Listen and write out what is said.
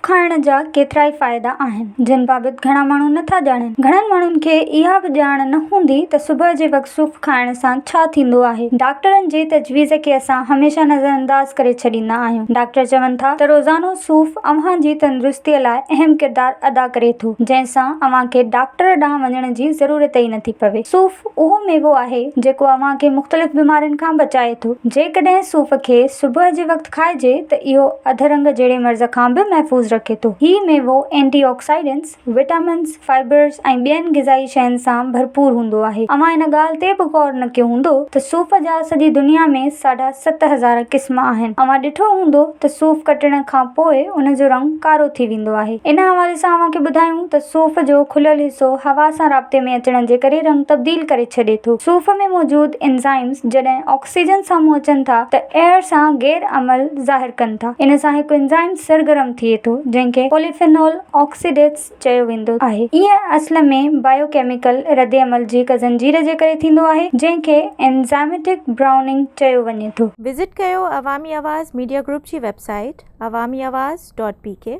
खाइण जा केतिरा ई फ़ाइदा आहिनि जिन बाबति घणा माण्हू नथा ॼाणनि। घणनि माण्हुनि खे इहा बि ॼाण न हूंदी त सुबुह जे वक़्तु सूफ़ खाइण सां छा थींदो आहे। डॉक्टरनि जी तजवीज़ खे असां हमेशह नज़रअंदाज़ करे छॾींदा आहियूं। डॉक्टर चवनि था त रोज़ानो सूफ़ अव्हां जी तंदुरुस्तीअ लाइ अहम किरदारु अदा करे थो, जंहिंसां अव्हां खे डॉक्टर ॾांहुं वञण जी ज़रूरत ई नथी पवे। सूफ़ उहो मेवो आहे जेको अव्हां खे मुख़्तलिफ़ बीमारियुनि खां बचाए थो। जेकॾहिं सूफ़ खे सुबुह जे वक़्तु खाइजे त इहो अधरंग जहिड़े मर्ज़ खां बि महफ़ूज़ रखे थो। हीउ मेवो एंटीऑक्सीडेंट्स, विटामिन्स, फाइबर्स ऐं ॿियनि ग़िज़ाई शयुनि सां भरपूर हूंदो आहे। अव्हां इन ॻाल्हि ते बि ग़ौर न कयो हूंदो त सूफ़ जा सॼी दुनिया में 7,500 क़िस्म आहिनि। अव्हां ॾिठो हूंदो त सूफ़ कटण खां पोइ उन जो रंग कारो थी वेंदो आहे। इन हवाले सां अव्हां खे ॿुधायूं त सूफ़ जो खुलियल हिसो हवा सां राब्ते में अचण जे करे रंग तब्दील करे छॾे थो। सूफ़ में मौजूद एंजाइम्स जॾहिं ऑक्सीजन साम्हूं अचनि था त एयर सां गैर अमल ज़ाहिर कनि था। इन सां हिकु एंजाइम सरगर्म थिए थो जंहिंखे पॉलीफेनोल ऑक्सीडेज़ चयो वेंदो आहे। इहे असल में बायोकेमिकल रद्द-ए-अमल जी हिक ज़ंजीर जे करे थींदो आहे जंहिंखे एंजाइमेटिक ब्राउनिंग चयो वञे थो। विज़िट कयो अवामी आवाज़ मीडिया ग्रुप जी वेबसाइट awamiawaz.pk